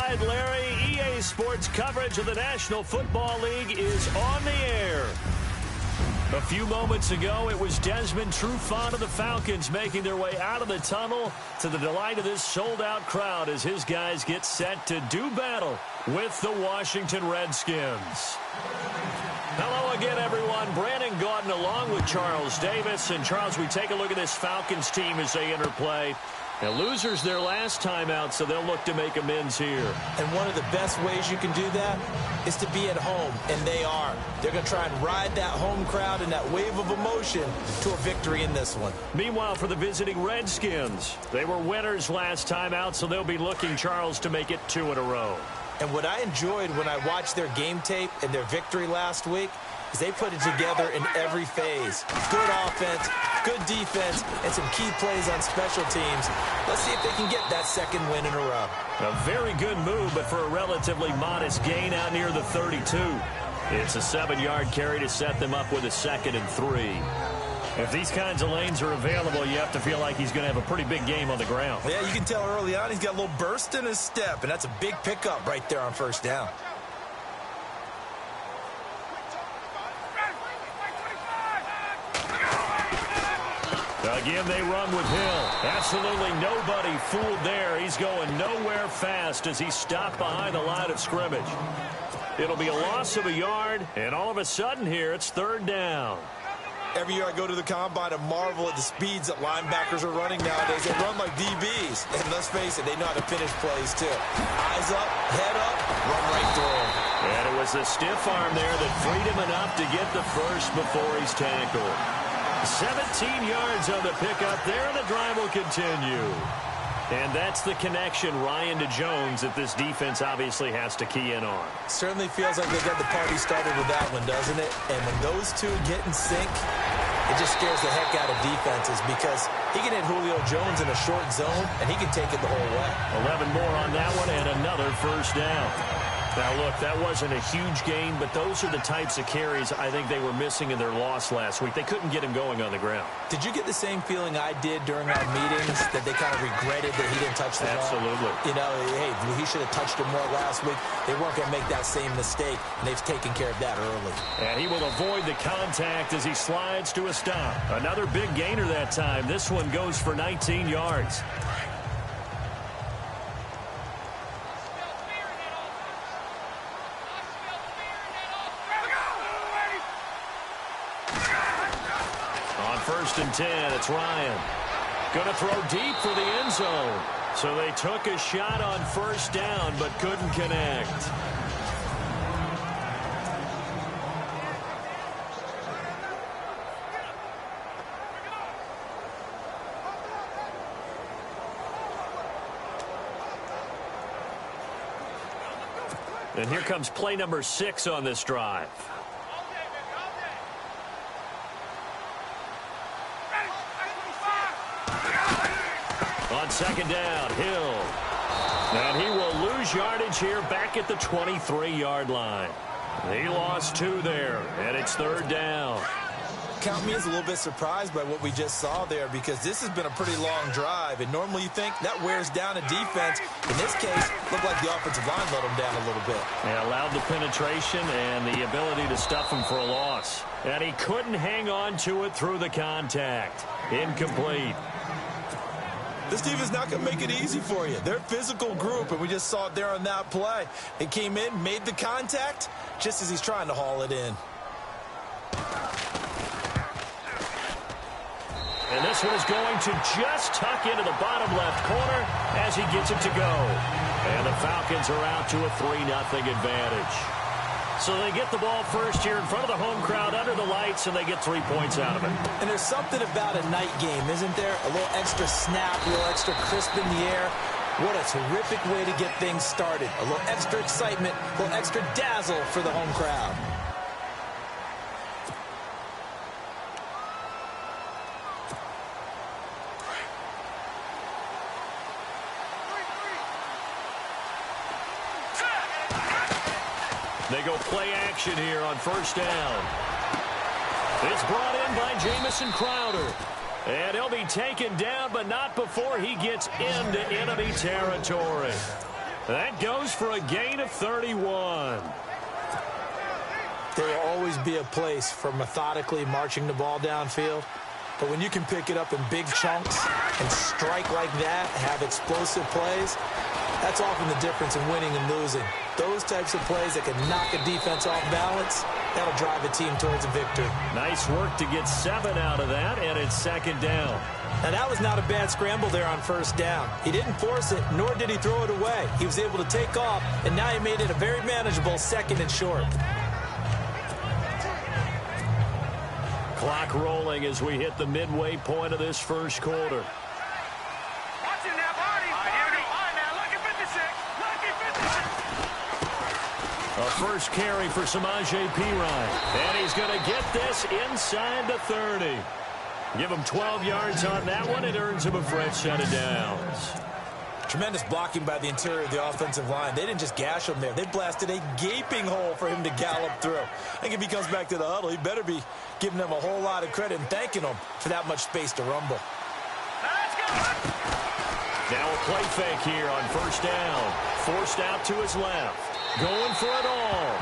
right, Larry. EA Sports coverage of the National Football League is on the air. A few moments ago, it was Desmond Trufant of the Falcons making their way out of the tunnel to the delight of this sold-out crowd as his guys get set to do battle with the Washington Redskins. Hello again, everyone. Brandon Gaudin along with Charles Davis. And, Charles, we take a look at this Falcons team as they enter play. Now, losers their last time out, so they'll look to make amends here. And one of the best ways you can do that is to be at home, and they are. They're going to try and ride that home crowd and that wave of emotion to a victory in this one. Meanwhile, for the visiting Redskins, they were winners last time out, so they'll be looking, Charles, to make it 2 in a row. And what I enjoyed when I watched their game tape and their victory last week is they put it together in every phase. Good offense, good defense, and some key plays on special teams. Let's see if they can get that second win in a row. A very good move, but for a relatively modest gain out near the 32. It's a 7-yard carry to set them up with a 2nd and 3. If these kinds of lanes are available, you have to feel like he's going to have a pretty big game on the ground. Yeah, you can tell early on he's got a little burst in his step, and that's a big pickup right there on first down. Again, they run with Hill. Absolutely nobody fooled there. He's going nowhere fast as he stopped behind the line of scrimmage. It'll be a loss of a yard, and all of a sudden here, it's 3rd down. Every year I go to the combine and marvel at the speeds that linebackers are running nowadays. They run like DBs. And let's face it, they know how to finish plays too. Eyes up, head up, run right through them. And it was a stiff arm there that freed him enough to get the first before he's tackled. 17 yards on the pickup there, and the drive will continue. And that's the connection, Ryan, to Jones that this defense obviously has to key in on. Certainly feels like they got the party started with that one, doesn't it? And when those two get in sync, it just scares the heck out of defenses because he can hit Julio Jones in a short zone, and he can take it the whole way. 11 more on that one and another first down. Now, look, that wasn't a huge gain, but those are the types of carries I think they were missing in their loss last week. They couldn't get him going on the ground. Did you get the same feeling I did during our meetings, that they kind of regretted that he didn't touch the ball? Absolutely. You know, hey, he should have touched it more last week. They weren't going to make that same mistake, and they've taken care of that early. And he will avoid the contact as he slides to a stop. Another big gainer that time. This one goes for 19 yards. First and 10, it's Ryan. Going to throw deep for the end zone. So they took a shot on first down, but couldn't connect. And here comes play number 6 on this drive. On second down, Hill. And he will lose yardage here back at the 23-yard line. He lost 2 there, and it's 3rd down. Count me as a little bit surprised by what we just saw there because this has been a pretty long drive, and normally you think that wears down a defense. In this case, looked like the offensive line let him down a little bit. And allowed the penetration and the ability to stuff him for a loss. And he couldn't hang on to it through the contact. Incomplete. This team is not going to make it easy for you. They're a physical group, and we just saw it there on that play. It came in, made the contact, just as he's trying to haul it in. And this one is going to just tuck into the bottom left corner as he gets it to go. And the Falcons are out to a 3-0 advantage. So they get the ball first here in front of the home crowd under the lights, and they get 3 points out of it. And there's something about a night game, isn't there? A little extra snap, a little extra crisp in the air. What a terrific way to get things started. A little extra excitement, a little extra dazzle for the home crowd. They go play action here on first down. It's brought in by Jamison Crowder. And he'll be taken down, but not before he gets into enemy territory. That goes for a gain of 31. There will always be a place for methodically marching the ball downfield. But when you can pick it up in big chunks and strike like that, have explosive plays, that's often the difference in winning and losing. Those types of plays that can knock a defense off balance, that'll drive a team towards a victory. Nice work to get 7 out of that, and it's second down. Now, that was not a bad scramble there on first down. He didn't force it, nor did he throw it away. He was able to take off, and now he made it a very manageable second and short. Clock rolling as we hit the midway point of this first quarter. A first carry for Samaje Perine. And he's going to get this inside the 30. Give him 12 yards on that one. It earns him a fresh set of downs. Tremendous blocking by the interior of the offensive line. They didn't just gash him there. They blasted a gaping hole for him to gallop through. I think if he comes back to the huddle, he better be giving them a whole lot of credit and thanking them for that much space to rumble. Now a play fake here on first down. Forced out to his left. Going for it all.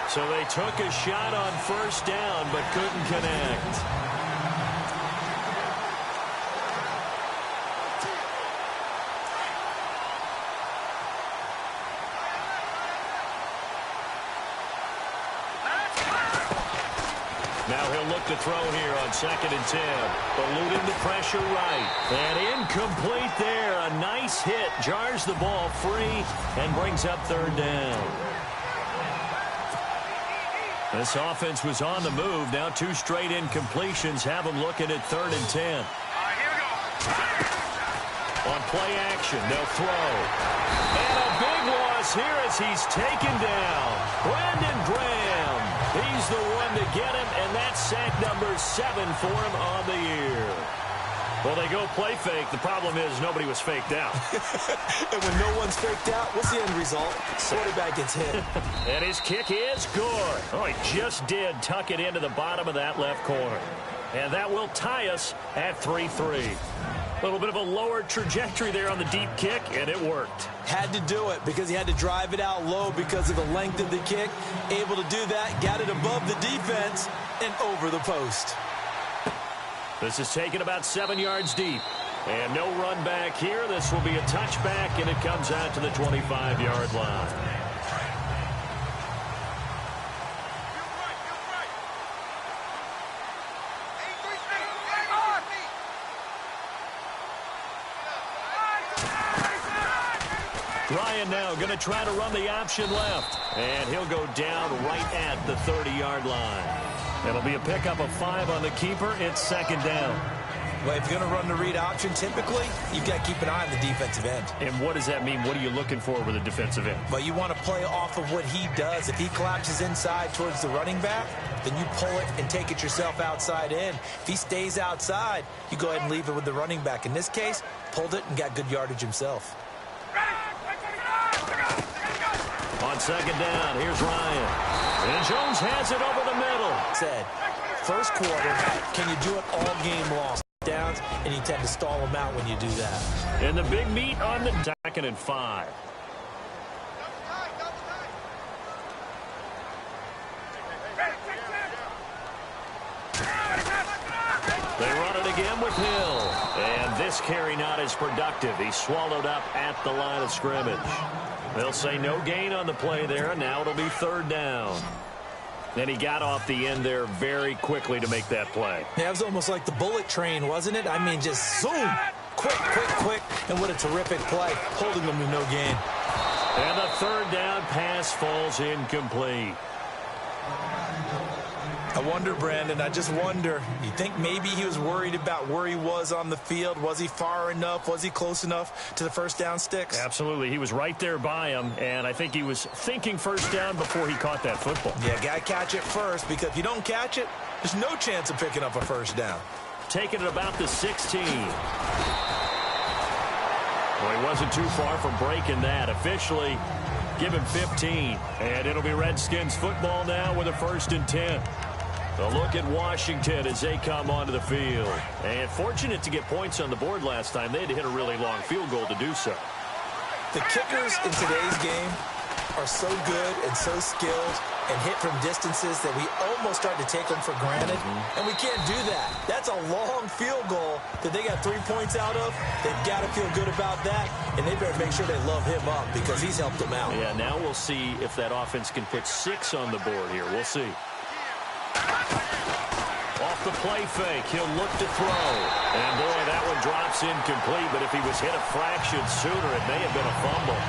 So they took a shot on first down but couldn't connect. Now he'll look to throw here on 2nd and 10. Eluding the pressure right. And incomplete there. A nice hit. Jars the ball free and brings up 3rd down. This offense was on the move. Now 2 straight incompletions have them looking at 3rd and 10. Here we go. On play action, they'll throw. And a big loss here as he's taken down. Brandon Graham. He's the one to get him, and that's sack number 7 for him on the year. Well, they go play fake. The problem is nobody was faked out. And when no one's faked out, what's the end result? Quarterback gets hit. And his kick is good. Oh, he just did tuck it into the bottom of that left corner. And that will tie us at 3-3. A little bit of a lower trajectory there on the deep kick, and it worked. Had to do it because he had to drive it out low because of the length of the kick. Able to do that, got it above the defense and over the post. This is taken about 7 yards deep. And no run back here. This will be a touchback, and it comes out to the 25-yard line. Ryan now going to try to run the option left. And he'll go down right at the 30-yard line. It'll be a pickup of 5 on the keeper. It's 2nd down. Well, if you're going to run the read option, typically, you've got to keep an eye on the defensive end. And what does that mean? What are you looking for with a defensive end? Well, you want to play off of what he does. If he collapses inside towards the running back, then you pull it and take it yourself outside in. If he stays outside, you go ahead and leave it with the running back. In this case, pulled it and got good yardage himself. On 2nd down, here's Ryan. And Jones has it over the middle. Said, first quarter, can you do it all game long? Downs, and you tend to stall them out when you do that. And the big meat on the 2nd and 5. They run it again with Hill. And this carry not as productive. He's swallowed up at the line of scrimmage. They'll say no gain on the play there. Now it'll be 3rd down. And he got off the end there very quickly to make that play. Yeah, it was almost like the bullet train, wasn't it? I mean, just zoom. Quick. And what a terrific play. Holding them to no gain. And the 3rd down pass falls incomplete. I wonder, Brandon, I just wonder. You think maybe he was worried about where he was on the field? Was he far enough? Was he close enough to the first down sticks? Absolutely. He was right there by him, and I think he was thinking first down before he caught that football. Yeah, got to catch it first, because if you don't catch it, there's no chance of picking up a first down. Taking it about the 16. Well, he wasn't too far from breaking that. Officially, give him 15. And it'll be Redskins football now with a 1st and 10. A look at Washington as they come onto the field. And fortunate to get points on the board last time. They had to hit a really long field goal to do so. The kickers in today's game are so good and so skilled and hit from distances that we almost start to take them for granted, and we can't do that. That's a long field goal that they got 3 points out of. They've got to feel good about that, and they better make sure they love him up because he's helped them out. Yeah, now we'll see if that offense can put 6 on the board here. We'll see. Off the play fake, he'll look to throw. And, boy, that one drops incomplete, but if he was hit a fraction sooner, it may have been a fumble.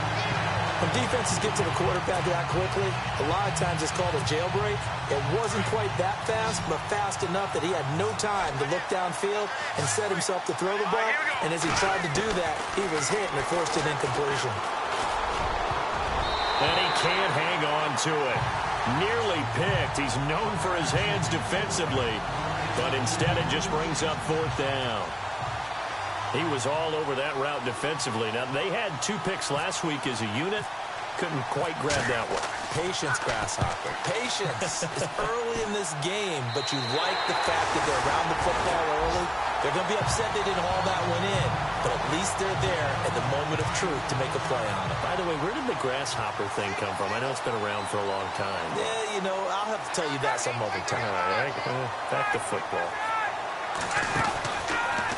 When defenses get to the quarterback that quickly, a lot of times it's called a jailbreak. It wasn't quite that fast, but fast enough that he had no time to look downfield and set himself to throw the ball. And as he tried to do that, he was hit and it forced an incompletion. And he can't hang on to it. Nearly picked. He's known for his hands defensively, but instead it just brings up 4th down. He was all over that route defensively. Now, they had 2 picks last week as a unit. Couldn't quite grab that one. Patience, Grasshopper. Patience is early in this game, but you like the fact that they're around the football early. They're going to be upset they didn't haul that one in, but at least they're there at the moment of truth to make a play on it. By the way, where did the Grasshopper thing come from? I know it's been around for a long time. Yeah, you know, I'll have to tell you that some other time. All right, back to football.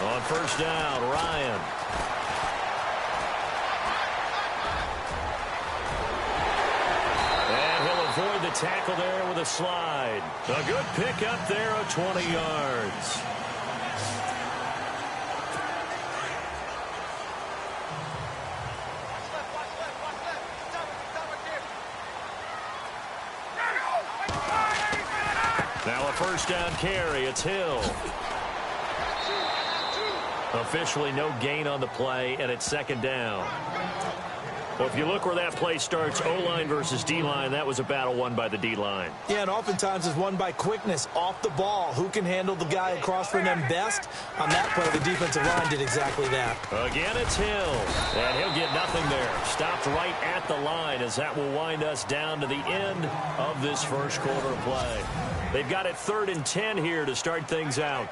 On 1st down, Ryan. And he'll avoid the tackle there with a slide. A good pick up there of 20 yards. Now a 1st down carry. It's Hill. Officially no gain on the play, and it's 2nd down. Well, if you look where that play starts, O-line versus D-line, that was a battle won by the D-line. Yeah, and oftentimes it's won by quickness off the ball. Who can handle the guy across from them best? On that play, the defensive line did exactly that. Again, it's Hill, and he'll get nothing there. Stopped right at the line as that will wind us down to the end of this 1st quarter play. They've got it 3rd and 10 here to start things out.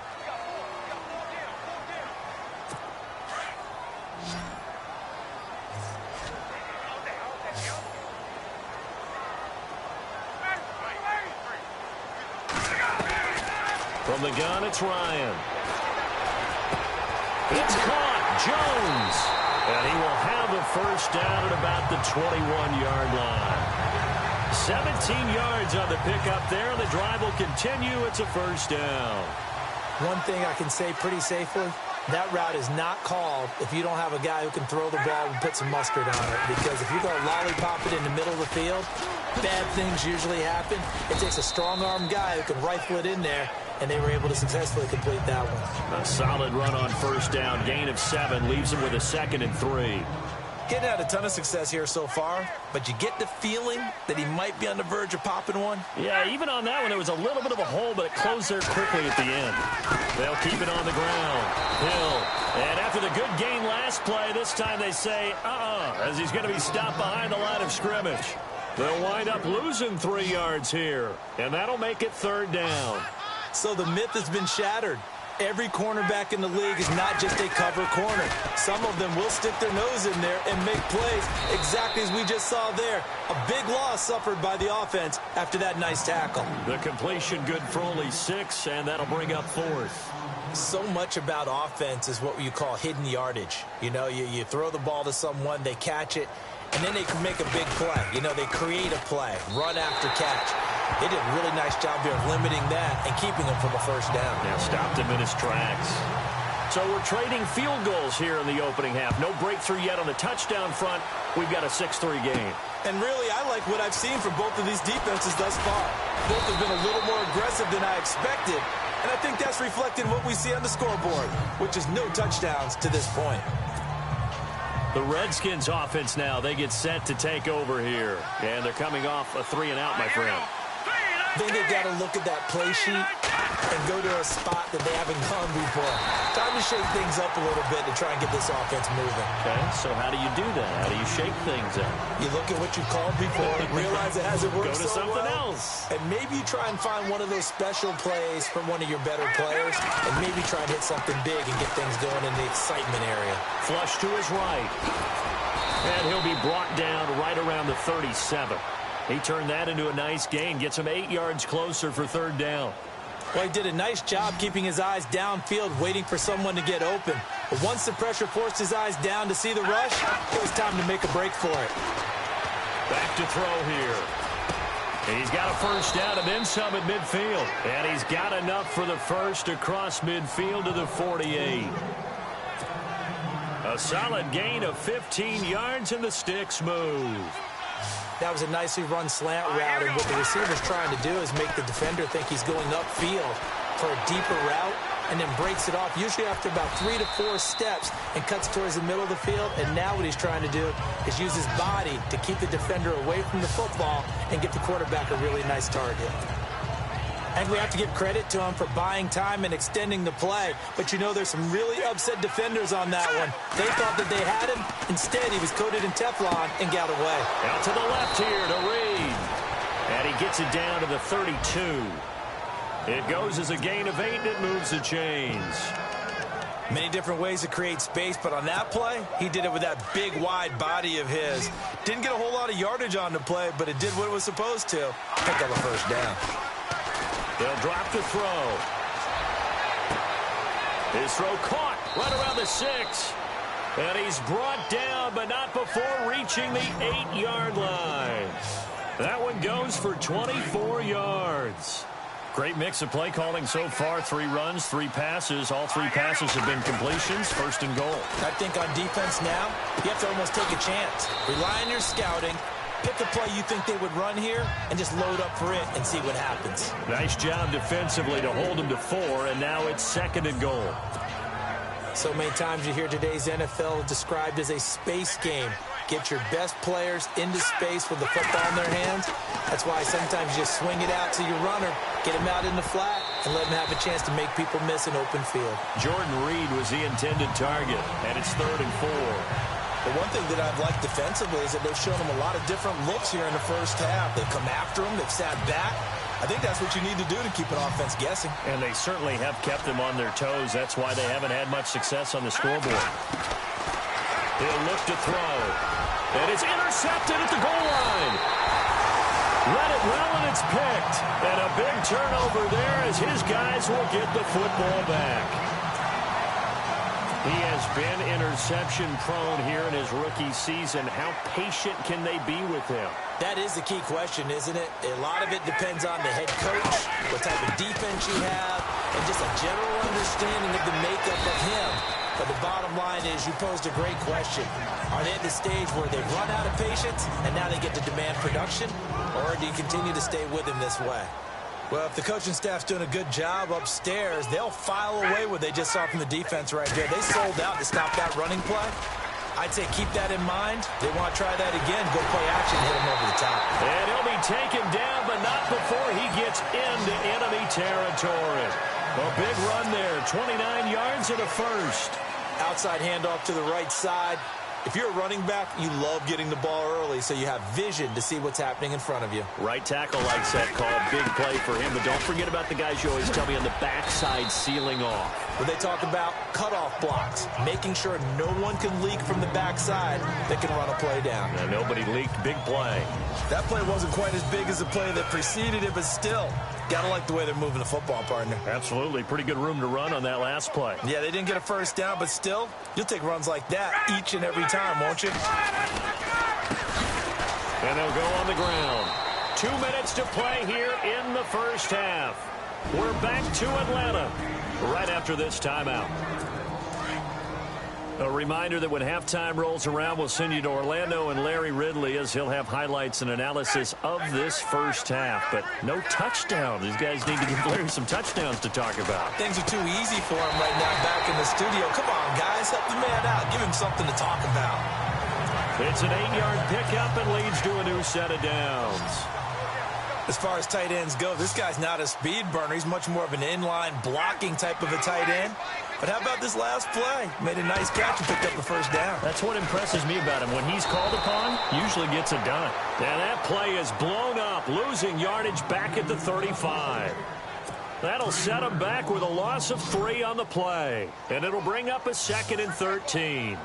From the gun, it's Ryan. It's caught. Jones. And he will have a 1st down at about the 21-yard line. 17 yards on the pickup there. The drive will continue. It's a 1st down. One thing I can say pretty safely, that route is not called if you don't have a guy who can throw the ball and put some mustard on it. Because if you go lollipop it in the middle of the field, bad things usually happen. It takes a strong-arm guy who can rifle it in there, and they were able to successfully complete that one. A solid run on 1st down. Gain of 7 leaves him with a 2nd and 3. Getting out a ton of success here so far, but you get the feeling that he might be on the verge of popping one. Yeah, even on that one, there was a little bit of a hole, but it closed there quickly at the end. They'll keep it on the ground. Hill. And after the good game last play, this time they say, as he's going to be stopped behind the line of scrimmage. They'll wind up losing 3 yards here, and that'll make it 3rd down. So the myth has been shattered. Every cornerback in the league is not just a cover corner. Some of them will stick their nose in there and make plays exactly as we just saw there. A big loss suffered by the offense after that nice tackle. The completion good for only 6, and that'll bring up 4th. So much about offense is what you call hidden yardage. You know, you throw the ball to someone, they catch it, and then they can make a big play. You know, they create a play, run after catch. They did a really nice job here of limiting that and keeping him from a 1st down. Yeah, stopped him in his tracks. So we're trading field goals here in the opening half. No breakthrough yet on the touchdown front. We've got a 6-3 game. And really, I like what I've seen from both of these defenses thus far. Both have been a little more aggressive than I expected. And I think that's reflected in what we see on the scoreboard, which is no touchdowns to this point. The Redskins offense now, they get set to take over here. And they're coming off a 3-and-out, my friend. I think they've got to look at that play sheet and go to a spot that they haven't gone before. Time to shake things up a little bit to try and get this offense moving. Okay, so how do you do that? How do you shake things up? You look at what you called before, realize it hasn't worked so well. Go to something else. And maybe you try and find one of those special plays from one of your better players, and maybe try and hit something big and get things going in the excitement area. Flush to his right. And he'll brought down right around the 37. He turned that into a nice gain, gets him 8 yards closer for third down. Well, he did a nice job keeping his eyes downfield, waiting for someone to get open. But once the pressure forced his eyes down to see the rush, it was time to make a break for it. Back to throw here. He's got a first down and then some at midfield. And he's got enough for the first across midfield to the 48. A solid gain of 15 yards and the sticks move. That was a nicely run slant route, and what the receiver's trying to do is make the defender think he's going upfield for a deeper route, and then breaks it off, usually after about 3 to 4 steps, and cuts towards the middle of the field. And now what he's trying to do is use his body to keep the defender away from the football and get the quarterback a really nice target. And we have to give credit to him for buying time and extending the play. But you know, there's some really upset defenders on that one. They thought that they had him. Instead, he was coated in Teflon and got away. Out to the left here to Reed. And he gets it down to the 32. It goes as a gain of 8, and it moves the chains. Many different ways to create space, but on that play, he did it with that big, wide body of his. Didn't get a whole lot of yardage on the play, but it did what it was supposed to. Pick up a first down. They'll drop the throw. His throw caught right around the 6. And he's brought down, but not before reaching the 8-yard line. That one goes for 24 yards. Great mix of play calling so far. 3 runs, 3 passes. All 3 passes have been completions. First and goal. I think on defense now, you have to almost take a chance. Rely on your scouting. Pick a play you think they would run here and just load up for it and see what happens. Nice job defensively to hold them to 4, and now it's second and goal. So many times you hear today's NFL described as a space game. Get your best players into space with the football in their hands. That's why sometimes you just swing it out to your runner, get him out in the flat, and let him have a chance to make people miss an open field. Jordan Reed was the intended target, and it's third and 4. The one thing that I've liked defensively is that they've shown him a lot of different looks here in the first half. They've come after him. They've sat back. I think that's what you need to do to keep an offense guessing. And they certainly have kept them on their toes. That's why they haven't had much success on the scoreboard. He'll look to throw. And it's intercepted at the goal line. Read it well, and it's picked. And a big turnover there as his guys will get the football back. He has been interception-prone here in his rookie season. How patient can they be with him? That is the key question, isn't it? A lot of it depends on the head coach, what type of defense you have, and just a general understanding of the makeup of him. But the bottom line is you posed a great question. Are they at the stage where they've run out of patience and now they get to demand production? Or do you continue to stay with him this way? Well, if the coaching staff's doing a good job upstairs, they'll file away what they just saw from the defense right there. They sold out to stop that running play. I'd say keep that in mind. They want to try that again. Go play action, hit him over the top. And he'll be taken down, but not before he gets into enemy territory. A big run there, 29 yards and a first. Outside handoff to the right side. If you're a running back, you love getting the ball early so you have vision to see what's happening in front of you. Right tackle likes that call. Big play for him. But don't forget about the guys you always tell me on the backside sealing off. When they talk about cutoff blocks, making sure no one can leak from the backside that can run a play down. And nobody leaked. Big play. That play wasn't quite as big as the play that preceded it, but still, gotta like the way they're moving the football, partner. Absolutely. Pretty good room to run on that last play. Yeah, they didn't get a first down, but still, you'll take runs like that each and every time, won't you? And they'll go on the ground. 2 minutes to play here in the first half. We're back to Atlanta right after this timeout. A reminder that when halftime rolls around, we'll send you to Orlando and Larry Ridley as he'll have highlights and analysis of this first half. But no touchdown. These guys need to give Larry some touchdowns to talk about. Things are too easy for him right now back in the studio. Come on, guys. Help the man out. Give him something to talk about. It's an 8-yard pickup and leads to a new set of downs. As far as tight ends go, this guy's not a speed burner. He's much more of an inline blocking type of a tight end. But how about this last play? Made a nice catch and picked up the first down. That's what impresses me about him. When he's called upon, usually gets it done. And that play is blown up, losing yardage back at the 35. That'll set him back with a loss of 3 on the play. And it'll bring up a 2nd and 13.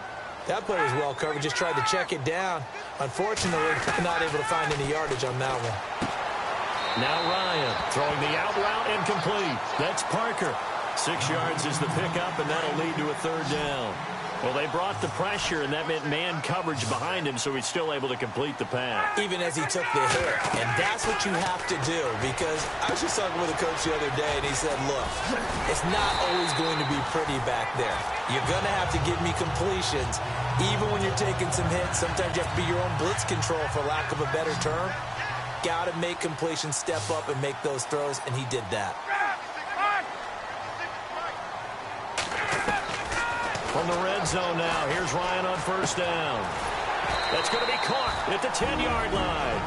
That play was well covered. Just tried to check it down. Unfortunately, not able to find any yardage on that one. Now Ryan throwing the out route incomplete. That's Parker. 6 yards is the pickup, and that'll lead to a third down. Well, they brought the pressure, and that meant man coverage behind him, so he's still able to complete the pass. Even as he took the hit. And that's what you have to do, because I was just talking with a coach the other day, and he said, look, it's not always going to be pretty back there. You're going to have to give me completions. Even when you're taking some hits, sometimes you have to be your own blitz control, for lack of a better term. Got to make completions, step up, and make those throws, and he did that. From the red zone now, here's Ryan on first down. That's going to be caught at the 10-yard line.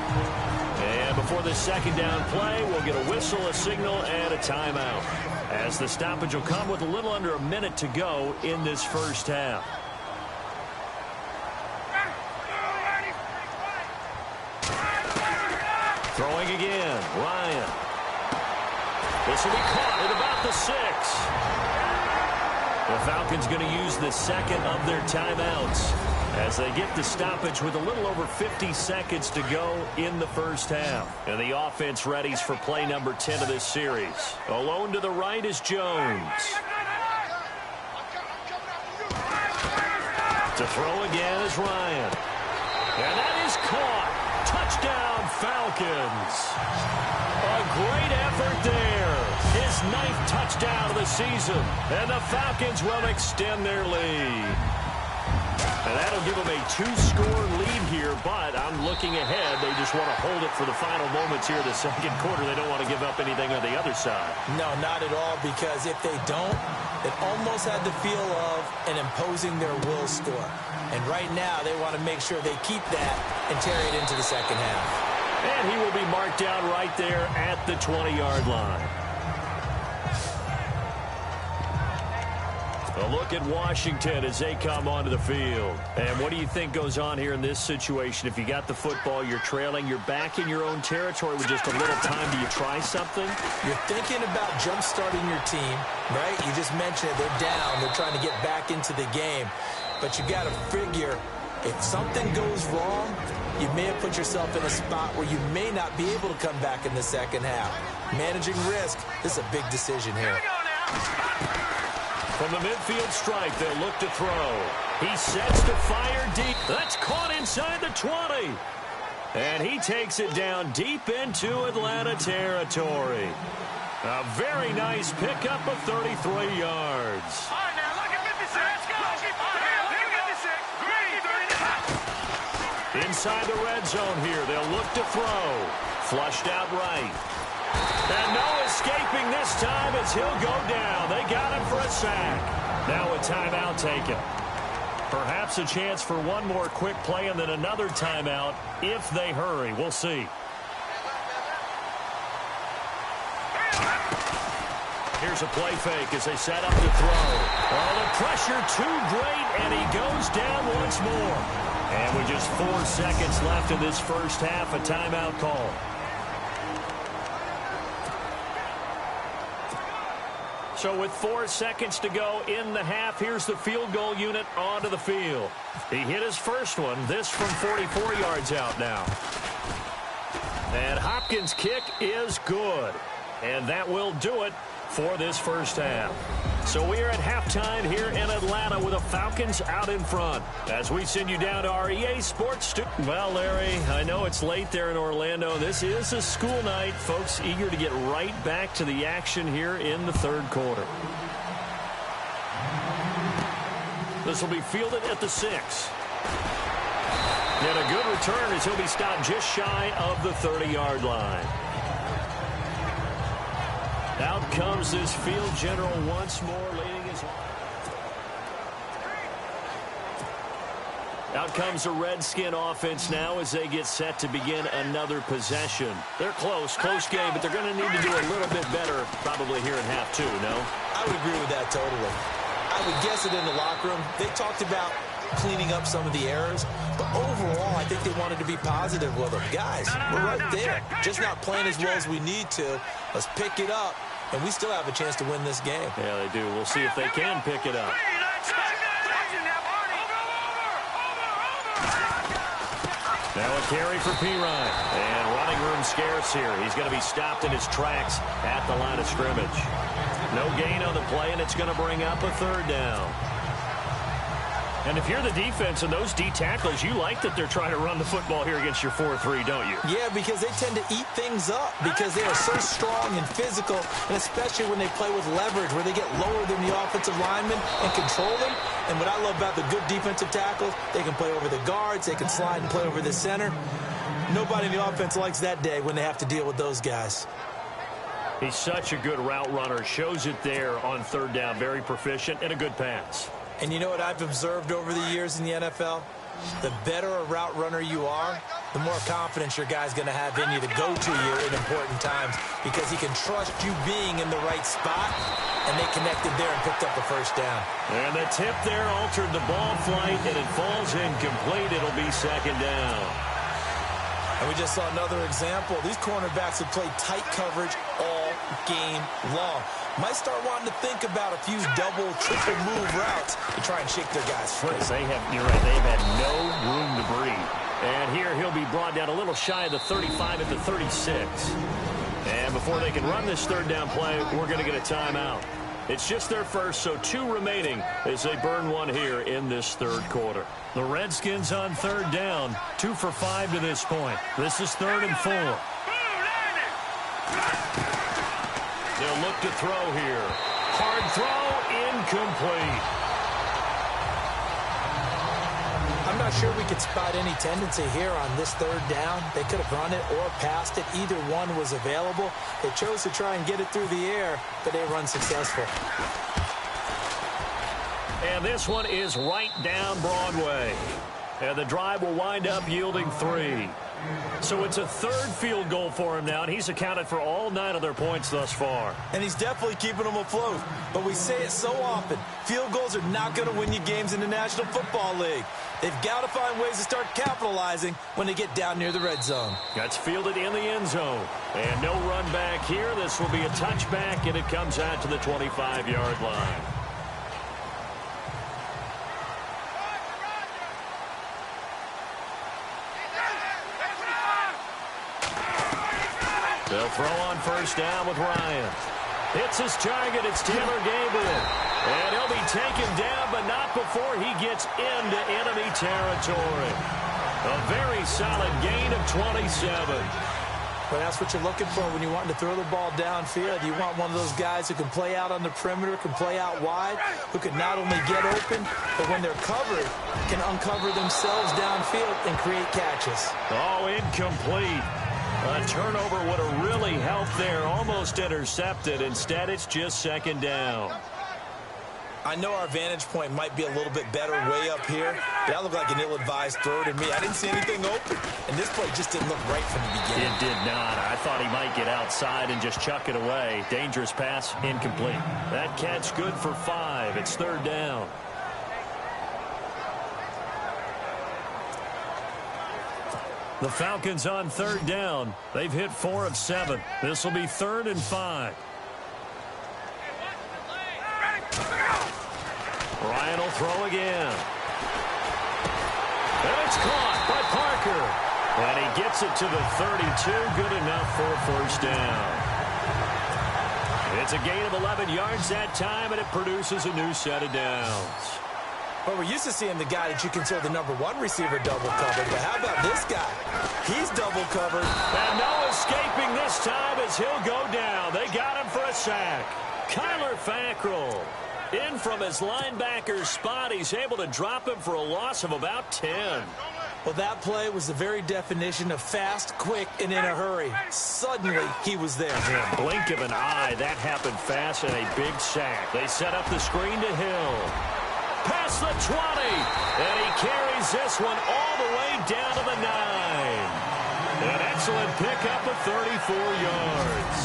And before the second down play, we'll get a whistle, a signal, and a timeout, as the stoppage will come with a little under a minute to go in this first half. Throwing again, Ryan. This will be caught at about the 6. The Falcons going to use the second of their timeouts as they get the stoppage with a little over 50 seconds to go in the first half. And the offense readies for play number 10 of this series. Alone to the right is Jones. To throw again is Ryan. And that is caught. Touchdown, Falcons. A great effort there. His 9th touchdown of the season. And the Falcons will extend their lead. And that'll give them a 2-score lead here, but I'm looking ahead. They just want to hold it for the final moments here in the second quarter. They don't want to give up anything on the other side. No, not at all, because if they don't, it almost had the feel of an imposing their will score. And right now, they want to make sure they keep that and carry it into the second half. And he will be marked down right there at the 20-yard line. A look at Washington as they come onto the field. And what do you think goes on here in this situation? If you got the football, you're trailing, you're back in your own territory with just a little time. Do you try something? You're thinking about jump-starting your team, right? You just mentioned it. They're down. They're trying to get back into the game. But you got to figure, if something goes wrong, you may have put yourself in a spot where you may not be able to come back in the second half. Managing risk, this is a big decision here. From the midfield stripe, they'll look to throw. He sets to fire deep. That's caught inside the 20. And he takes it down deep into Atlanta territory. A very nice pickup of 33 yards. All right, now, look at 56. Let's go. Look at 56. Green, 39. Inside the red zone here, they'll look to throw. Flushed out right. And no escaping this time as he'll go down. They got him for a sack. Now a timeout taken. Perhaps a chance for one more quick play and then another timeout if they hurry. We'll see. Here's a play fake as they set up to throw. Oh, the pressure too great, and he goes down once more. And with just 4 seconds left in this first half, a timeout call. So with 4 seconds to go in the half, here's the field goal unit onto the field. He hit his first one, this from 44 yards out now. And Hopkins' kick is good. And that will do it for this first half. So we are at halftime here in Atlanta with the Falcons out in front. As we send you down to our EA Sports studio. Well, Larry, I know it's late there in Orlando. This is a school night. Folks eager to get right back to the action here in the third quarter. This will be fielded at the 6. And a good return as he'll be stopped just shy of the 30-yard line. Out comes this field general once more, leading his line. Out comes the Redskin offense now as they get set to begin another possession. They're close game, but they're going to need to do a little bit better probably here in half 2, no? I would agree with that totally. I would guess it in the locker room. They talked about cleaning up some of the errors, but overall, I think they wanted to be positive with them. Guys, we're right there. Just not playing as well as we need to. Let's pick it up, and we still have a chance to win this game. Yeah, they do. We'll see if they can pick it up. Now a carry for Pirine. And running room scarce here. He's going to be stopped in his tracks at the line of scrimmage. No gain on the play, and it's going to bring up a third down. And if you're the defense and those D tackles, you like that they're trying to run the football here against your 4-3, don't you? Yeah, because they tend to eat things up because they are so strong and physical, and especially when they play with leverage where they get lower than the offensive linemen and control them. And what I love about the good defensive tackles, they can play over the guards, they can slide and play over the center. Nobody in the offense likes that day when they have to deal with those guys. He's such a good route runner. Shows it there on third down. Very proficient and a good pass. And you know what I've observed over the years in the NFL? The better a route runner you are, the more confidence your guy's going to have in you to go to you in important times because he can trust you being in the right spot, and they connected there and picked up a first down. And the tip there altered the ball flight, and it falls incomplete. It'll be second down. And we just saw another example. These cornerbacks have played tight coverage all game long. Might start wanting to think about a few double, triple move routes to try and shake their guys free. You're right, they've had no room to breathe. And here he'll be brought down a little shy of the 35 at the 36. And before they can run this third down play, we're going to get a timeout. It's just their first, so 2 remaining as they burn one here in this third quarter. The Redskins on third down, 2 for 5 to this point. This is 3rd and 4. They'll look to throw here. Hard throw, incomplete. I'm not sure we could spot any tendency here on this third down. They could have run it or passed it. Either one was available. They chose to try and get it through the air, but they run successful. And this one is right down Broadway. And the drive will wind up yielding 3. So it's a 3rd field goal for him now, and he's accounted for all 9 of their points thus far. And he's definitely keeping them afloat. But we say it so often, field goals are not going to win you games in the National Football League. They've got to find ways to start capitalizing when they get down near the red zone. That's fielded in the end zone. And no run back here. This will be a touchback, and it comes out to the 25-yard line. They'll throw on first down with Ryan. Hits his target. It's Taylor Gabriel. And he'll be taken down, but not before he gets into enemy territory. A very solid gain of 27. But that's what you're looking for when you want to throw the ball downfield. You want one of those guys who can play out on the perimeter, can play out wide, who can not only get open, but when they're covered, can uncover themselves downfield and create catches. Oh, incomplete. A turnover would have really helped there. Almost intercepted. Instead, it's just second down. I know our vantage point might be a little bit better way up here, but that looked like an ill-advised throw to me. I didn't see anything open, and this play just didn't look right from the beginning. It did not. I thought he might get outside and just chuck it away. Dangerous pass, incomplete. That catch good for 5. It's third down. The Falcons on third down. They've hit 4 of 7. This will be 3rd and 5. Ryan will throw again. And it's caught by Parker. And he gets it to the 32. Good enough for a first down. It's a gain of 11 yards that time, and it produces a new set of downs. Well, we're used to seeing the guy that you consider the #1 receiver double covered, but how about this guy? He's double covered. And no escaping this time as he'll go down. They got him for a sack. Kyler Fackrell in from his linebacker's spot. He's able to drop him for a loss of about 10. Well, that play was the very definition of fast, quick, and in a hurry. Suddenly, he was there. In a blink of an eye, that happened fast and a big sack. They set up the screen to Hill. Past the 20, and he carries this one all the way down to the 9. An excellent pickup of 34 yards.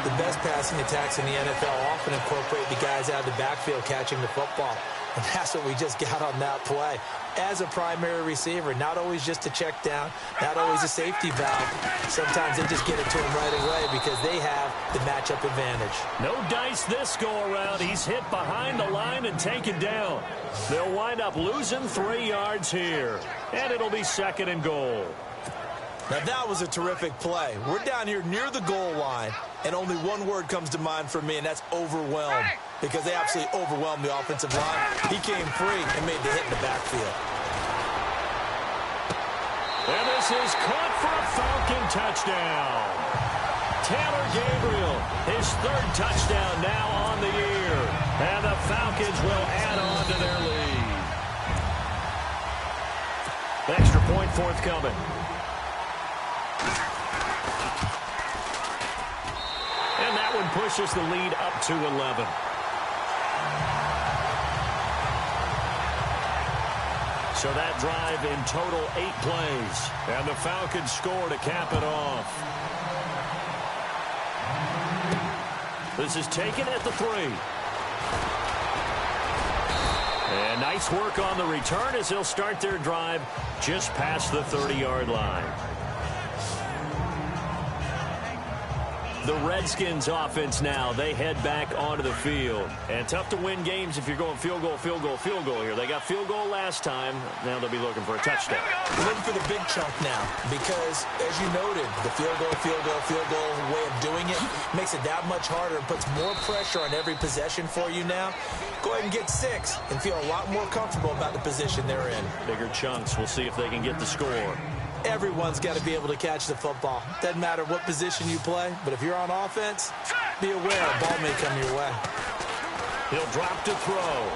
The best passing attacks in the NFL often incorporate the guys out of the backfield catching the football. And that's what we just got on that play. As a primary receiver, not always just a check down, not always a safety valve. Sometimes they just get it to him right away because they have the matchup advantage. No dice this go-around. He's hit behind the line and taken down. They'll wind up losing 3 yards here. And it'll be 2nd and goal. Now that was a terrific play. We're down here near the goal line, and only one word comes to mind for me, and that's overwhelmed, because they absolutely overwhelmed the offensive line. He came free and made the hit in the backfield. And this is caught for a Falcon touchdown. Taylor Gabriel, his 3rd touchdown now on the year. And the Falcons will add on to their lead. Extra point forthcoming. And that one pushes the lead up to 11. So that drive in total 8 plays. And the Falcons score to cap it off. This is taken at the 3. And nice work on the return as they'll start their drive just past the 30-yard line. The Redskins offense now, they head back onto the field. And tough to win games if you're going field goal, field goal, field goal here. They got field goal last time. Now they'll be looking for a touchdown. Looking for the big chunk now because, as you noted, the field goal way of doing it makes it that much harder and puts more pressure on every possession for you now. Go ahead and get 6 and feel a lot more comfortable about the position they're in. Bigger chunks. We'll see if they can get the score. Everyone's got to be able to catch the football. Doesn't matter what position you play, but if you're on offense, be aware a ball may come your way. He'll drop to throw.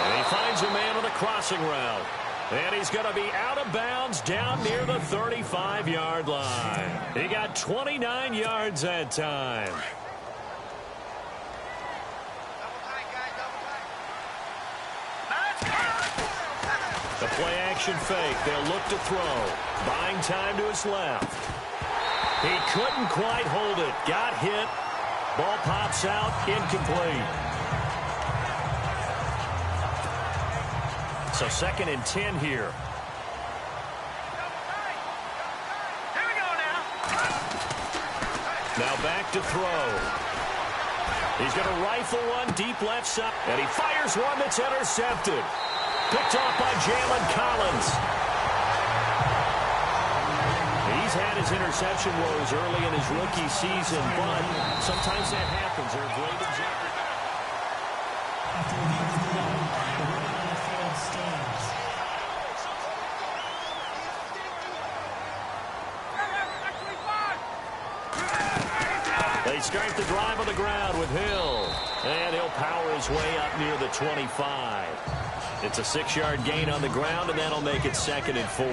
And he finds a man on the crossing route. And he's going to be out of bounds down near the 35-yard line. He got 29 yards that time. The play-action fake. They'll look to throw. Buying time to his left. He couldn't quite hold it. Got hit. Ball pops out. Incomplete. So 2nd and 10 here. Here we go now. Now back to throw. He's going to rifle one deep left side. And he fires one that's intercepted. Picked off by Jalen Collins. He's had his interception woes early in his rookie season, but sometimes that happens. They're a great example. They start the drive on the ground with Hill. And he'll power his way up near the 25. It's a 6-yard gain on the ground, and that'll make it 2nd and 4.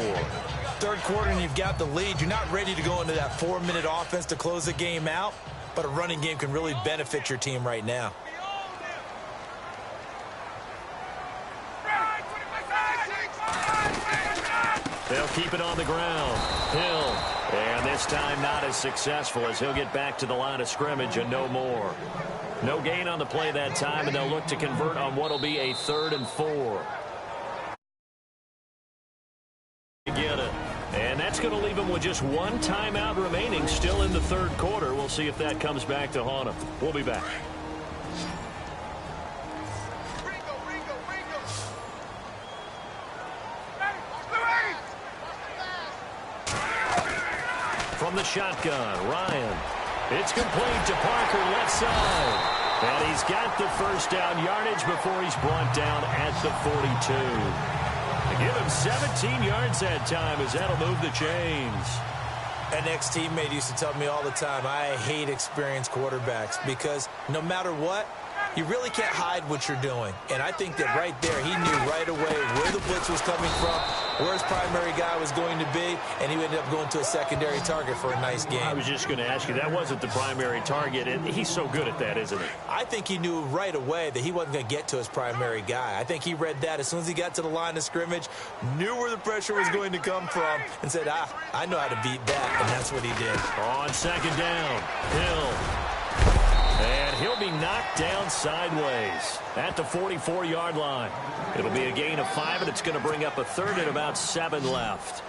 3rd quarter, and you've got the lead. You're not ready to go into that 4-minute offense to close the game out, but a running game can really benefit your team right now. They'll keep it on the ground. Hill. And this time not as successful as he'll get back to the line of scrimmage and no more. No gain on the play that time, and they'll look to convert on what will be a 3rd and 4. Get it. And that's going to leave them with just 1 timeout remaining still in the 3rd quarter. We'll see if that comes back to haunt them. We'll be back. From the shotgun, Ryan. It's complete to Parker left side. And he's got the first down yardage before he's brought down at the 42. They give him 17 yards that time as that'll move the chains. An ex-teammate used to tell me all the time, I hate experienced quarterbacks because no matter what, you really can't hide what you're doing. And I think that right there, he knew right away where the blitz was coming from, where his primary guy was going to be, and he ended up going to a secondary target for a nice game. I was just going to ask you, that wasn't the primary target, and he's so good at that, isn't he? I think he knew right away that he wasn't going to get to his primary guy. I think he read that as soon as he got to the line of scrimmage, knew where the pressure was going to come from, and said, I know how to beat that, and that's what he did. On second down, Hill. And he'll be knocked down sideways at the 44-yard line. It'll be a gain of 5, and it's going to bring up a third and about 7 left.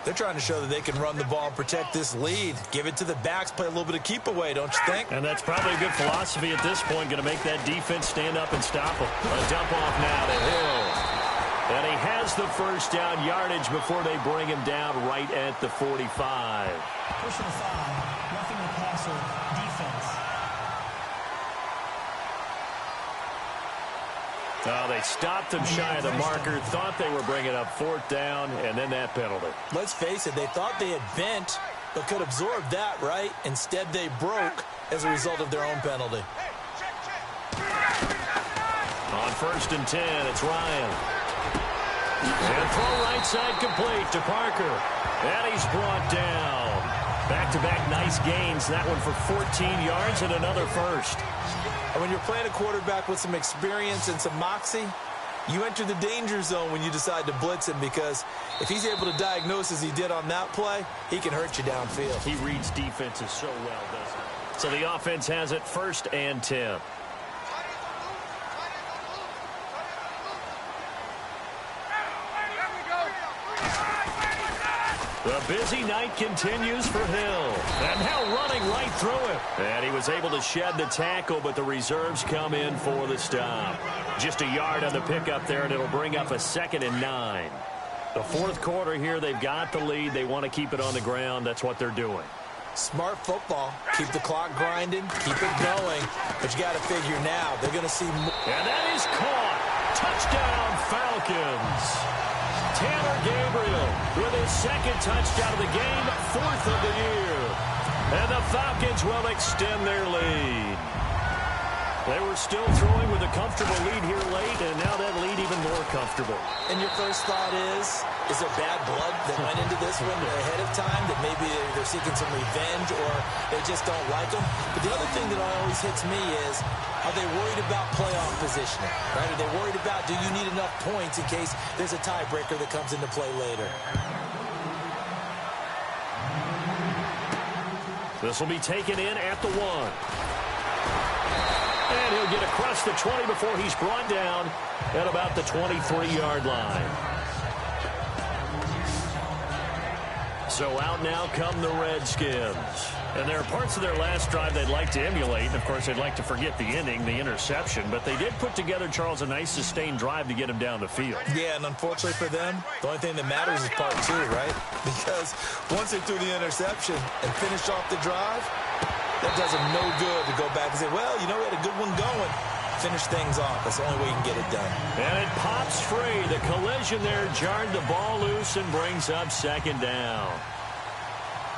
They're trying to show that they can run the ball and protect this lead. Give it to the backs, play a little bit of keep away, don't you think? And that's probably a good philosophy at this point, going to make that defense stand up and stop them. A dump off now to Hill. And he has the first down yardage before they bring him down right at the 45. Pushing aside, roughing the passer defense. Oh, they stopped him shy of the marker, thought they were bringing up 4th down, and then that penalty. Let's face it, they thought they had bent, but could absorb that, right? Instead, they broke as a result of their own penalty. On 1st and 10, it's Ryan. And throw right side complete to Parker. And he's brought down. Back-to-back nice gains. That one for 14 yards and another first. And when you're playing a quarterback with some experience and some moxie, you enter the danger zone when you decide to blitz him, because if he's able to diagnose as he did on that play, he can hurt you downfield. He reads defenses so well, doesn't he? So the offense has it 1st and 10. The busy night continues for Hill. And now running right through him. And he was able to shed the tackle, but the reserves come in for the stop. Just a yard on the pickup there, and it'll bring up a 2nd and 9. The 4th quarter here, they've got the lead. They want to keep it on the ground. That's what they're doing. Smart football. Keep the clock grinding. Keep it going. But you got to figure now, they're going to see more. And that is caught. Touchdown, Falcons. Tanner Gabriel with his 2nd touchdown of the game, 4th of the year. And the Falcons will extend their lead. They were still throwing with a comfortable lead here late, and now that lead even more comfortable. And your first thought is there bad blood that went into this one ahead of time, that maybe they're seeking some revenge or they just don't like them? But the other thing that always hits me is, are they worried about playoff positioning? Right? Are they worried about, do you need enough points in case there's a tiebreaker that comes into play later? This will be taken in at the 1. And he'll get across the 20 before he's brought down at about the 23-yard line. So out now come the Redskins. And there are parts of their last drive they'd like to emulate. And, of course, they'd like to forget the ending, the interception. But they did put together, Charles, a nice sustained drive to get him down the field. Yeah, and unfortunately for them, the only thing that matters is part 2, right? Because once they threw the interception and finished off the drive, that does them no good to go back and say, well, you know, we had a good one going. Finish things off. That's the only way you can get it done. And it pops free. The collision there jarred the ball loose and brings up 2nd down.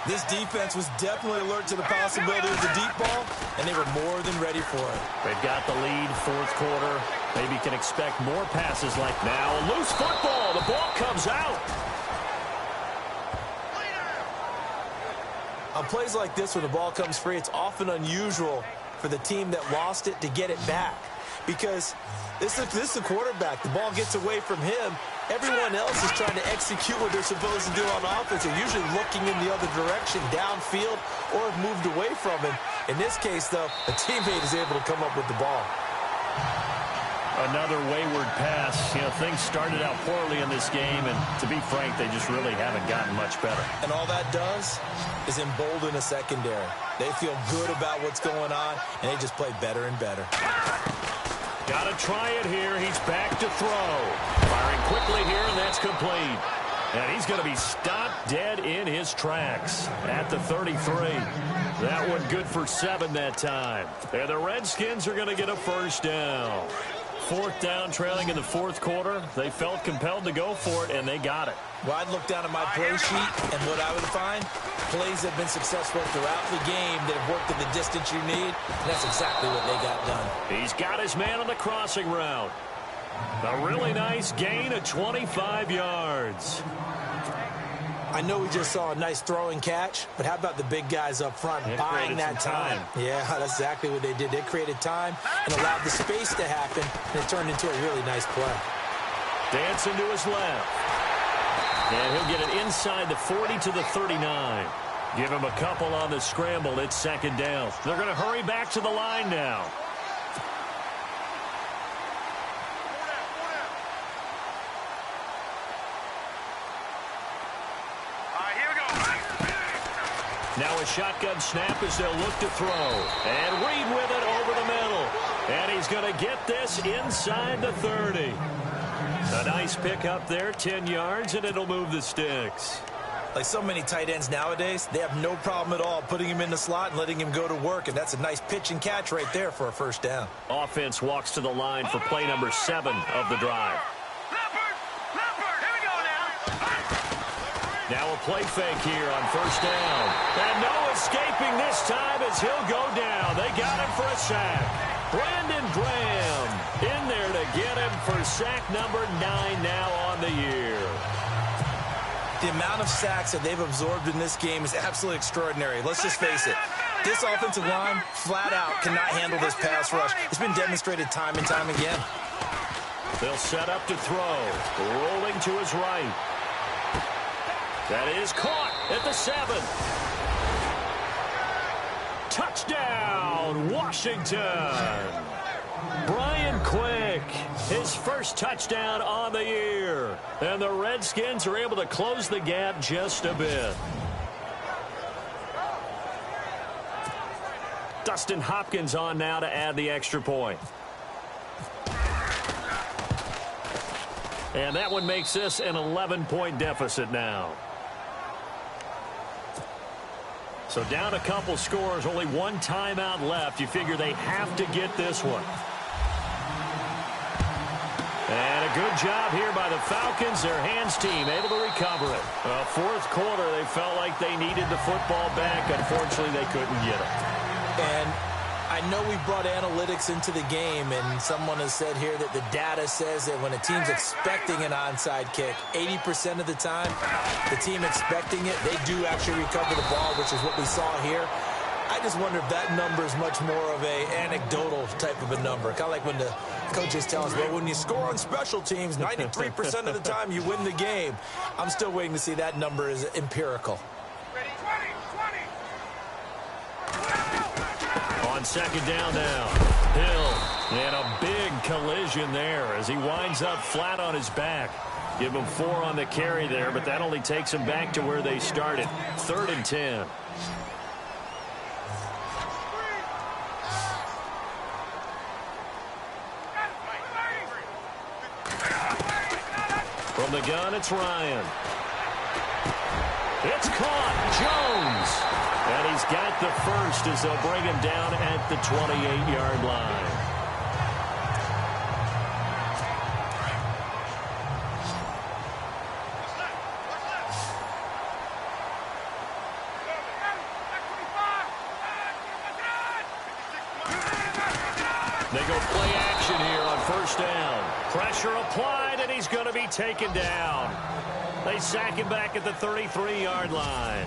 This defense was definitely alert to the possibility of the deep ball, and they were more than ready for it. They've got the lead, 4th quarter. Maybe can expect more passes like now. A loose football. The ball comes out. On plays like this where the ball comes free, it's often unusual for the team that lost it to get it back, because this is the quarterback. The ball gets away from him. Everyone else is trying to execute what they're supposed to do on offense. They're usually looking in the other direction, downfield, or have moved away from him. In this case, though, a teammate is able to come up with the ball. Another wayward pass. You know, things started out poorly in this game, and to be frank, they just really haven't gotten much better. And all that does is embolden a secondary. They feel good about what's going on, and they just play better and better. Got to try it here. He's back to throw. Firing quickly here, and that's complete. And he's going to be stopped dead in his tracks at the 33. That one good for 7 that time. And the Redskins are going to get a 1st down. 4th down, trailing in the 4th quarter. They felt compelled to go for it, and they got it. Well, I'd look down at my play sheet, and what I would find, plays that have been successful throughout the game that have worked at the distance you need, and that's exactly what they got done. He's got his man on the crossing route. A really nice gain of 25 yards. I know we just saw a nice throwing catch, but how about the big guys up front buying that time? Yeah, that's exactly what they did. They created time and allowed the space to happen, and it turned into a really nice play. Dancing to his left. And he'll get it inside the 40 to the 39. Give him a couple on the scramble. It's second down. They're going to hurry back to the line now. Now a shotgun snap as they'll look to throw. And Reed with it over the middle. And he's going to get this inside the 30. A nice pick up there, 10 yards, and it'll move the sticks. Like so many tight ends nowadays, they have no problem at all putting him in the slot and letting him go to work, and that's a nice pitch and catch right there for a first down. Offense walks to the line for play number 7 of the drive. Now a play fake here on first down. And no escaping this time as he'll go down. They got him for a sack. Brandon Graham in there to get him for sack number 9 now on the year. The amount of sacks that they've absorbed in this game is absolutely extraordinary. Let's just face it. This offensive line, flat out, cannot handle this pass rush. It's been demonstrated time and time again. They'll set up to throw. Rolling to his right. That is caught at the 7. Touchdown, Washington. Brian Quick, his first touchdown on the year. And the Redskins are able to close the gap just a bit. Dustin Hopkins on now to add the extra point. And that one makes this an 11-point deficit now. So down a couple scores, only one timeout left. You figure they have to get this one. And a good job here by the Falcons. Their hands team able to recover it. Fourth quarter, they felt like they needed the football back. Unfortunately, they couldn't get it. And I know we brought analytics into the game, and someone has said here that the data says that when a team's expecting an onside kick, 80% of the time, the team expecting it, they do actually recover the ball, which is what we saw here. I just wonder if that number is much more of a anecdotal type of a number. Kind of like when the coaches tell us, well, when you score on special teams, 93% of the time you win the game. I'm still waiting to see that number is empirical. On second down now, Hill, and a big collision there as he winds up flat on his back. Give him 4 on the carry there, but that only takes him back to where they started. 3rd and 10. From the gun, it's Ryan. It's caught. Jones. And he's got the first as they'll bring him down at the 28-yard line. They go play action here on first down. Pressure applied, and he's going to be taken down. They sack him back at the 33-yard line.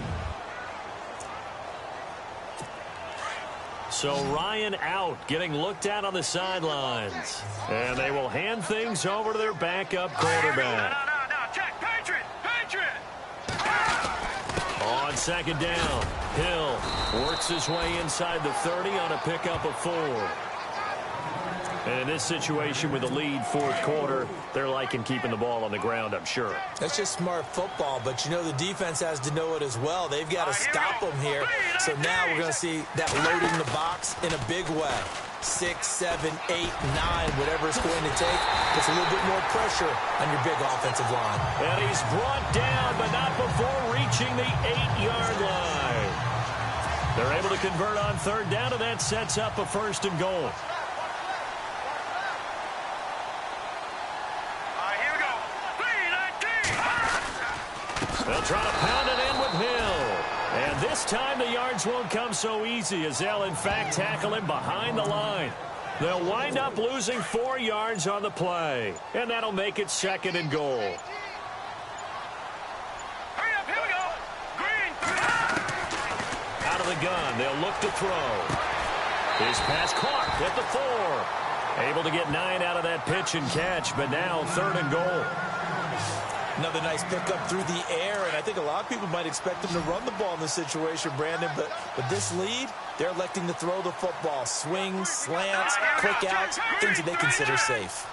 So Ryan out, getting looked at on the sidelines. And they will hand things over to their backup quarterback. On second down, Hill works his way inside the 30 on a pickup of 4. And in this situation with the lead, fourth quarter, they're liking keeping the ball on the ground, I'm sure. That's just smart football, but you know the defense has to know it as well. They've got to stop them here. So now we're going to see that loading the box in a big way. 6, 7, 8, 9, whatever it's going to take. It's a little bit more pressure on your big offensive line. And he's brought down, but not before reaching the 8-yard line. They're able to convert on third down, and that sets up a 1st and goal. They'll try to pound it in with Hill. And this time the yards won't come so easy as they'll, in fact, tackle him behind the line. They'll wind up losing 4 yards on the play, and that'll make it 2nd and goal. Hurry up, here we go. Green. Out of the gun, they'll look to throw. His pass caught at the 4. Able to get 9 out of that pitch and catch, but now 3rd and goal. Another nice pickup through the air, and I think a lot of people might expect them to run the ball in this situation, Brandon, but with this lead, they're electing to throw the football. Swings, slants, quick outs, things that they consider safe.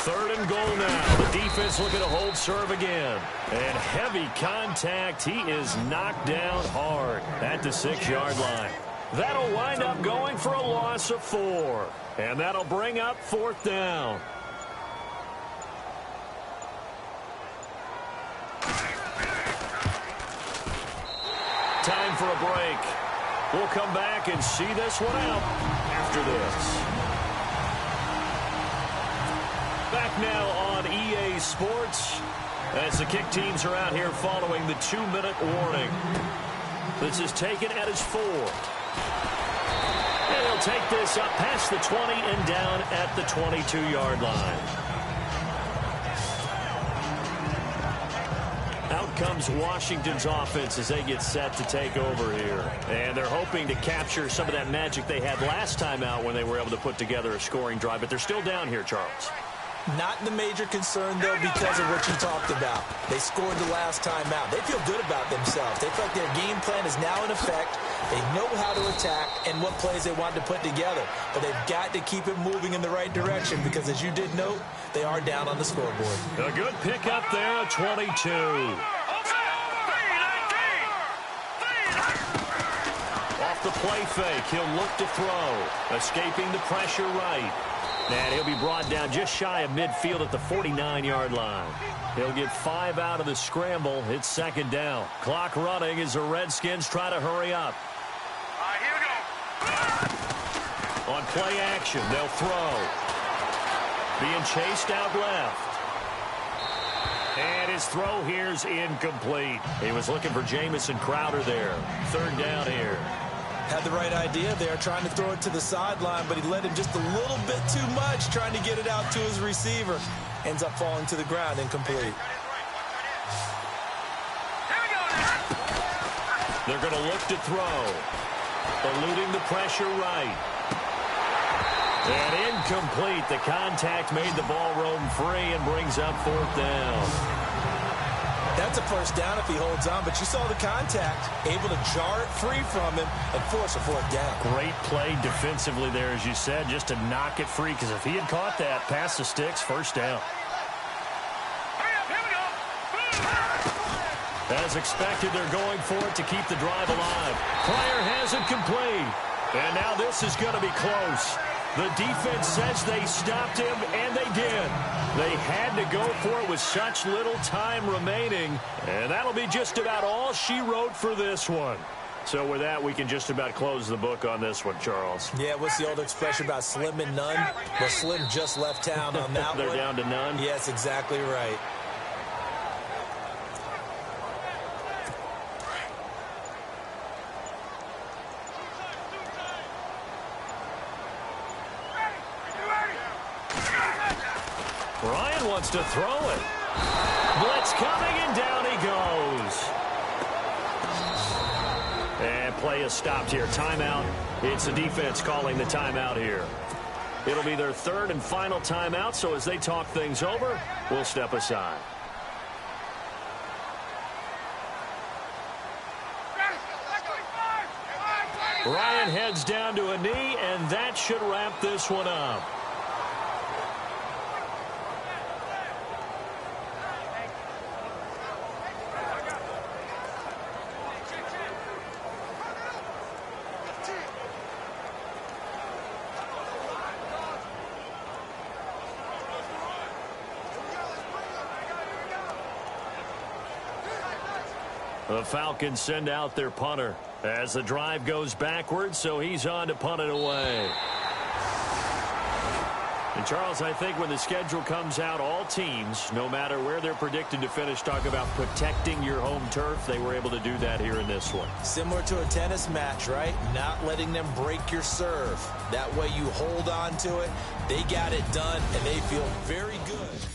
3rd and goal now. The defense looking to hold serve again. And heavy contact. He is knocked down hard at the 6-yard line. That'll wind up going for a loss of 4. And that'll bring up 4th down. Time for a break. We'll come back and see this one out after this. Back now on EA Sports as the kick teams are out here following the 2-minute warning. This is taken at his 4. And he'll take this up past the 20 and down at the 22-yard line. Out comes Washington's offense as they get set to take over here. And they're hoping to capture some of that magic they had last time out when they were able to put together a scoring drive. But they're still down here, Charles. Not the major concern, though, because of what you talked about. They scored the last time out. They feel good about themselves. They feel like their game plan is now in effect. They know how to attack and what plays they want to put together. But they've got to keep it moving in the right direction because, as you did note, they are down on the scoreboard. A good pick up there at 22. Off the play fake, he'll look to throw. Escaping the pressure right. And he'll be brought down just shy of midfield at the 49-yard line. He'll get 5 out of the scramble. It's 2nd down. Clock running as the Redskins try to hurry up. All right, here we go. On play action, they'll throw. Being chased out left. And his throw here's incomplete. He was looking for Jamison Crowder there. 3rd down here. Had the right idea there, trying to throw it to the sideline, but he led him just a little bit too much, trying to get it out to his receiver. Ends up falling to the ground, incomplete. They're going to look to throw. Eluding the pressure right. And incomplete. The contact made the ball roam free and brings up 4th down. That's a 1st down if he holds on, but you saw the contact, able to jar it free from him and force a 4th down. Great play defensively there, as you said, just to knock it free, because if he had caught that, past the sticks, 1st down. As expected, they're going for it to keep the drive alive. Pryor has it complete. And now this is going to be close. The defense says they stopped him, and they did. They had to go for it with such little time remaining, and that'll be just about all she wrote for this one. So with that, we can just about close the book on this one, Charles. Yeah, what's the old expression about slim and none? Well, Slim just left town on that They're one. down to none? Yes, exactly right. Ryan wants to throw it. Blitz coming, and down he goes. And play is stopped here. Timeout. It's the defense calling the timeout here. It'll be their 3rd and final timeout, so as they talk things over, we'll step aside. Ryan heads down to a knee, and that should wrap this one up. The Falcons send out their punter as the drive goes backwards, so he's on to punt it away. And, Charles, I think when the schedule comes out, all teams, no matter where they're predicted to finish, talk about protecting your home turf. They were able to do that here in this one. Similar to a tennis match, right? Not letting them break your serve. That way you hold on to it. They got it done, and they feel very good.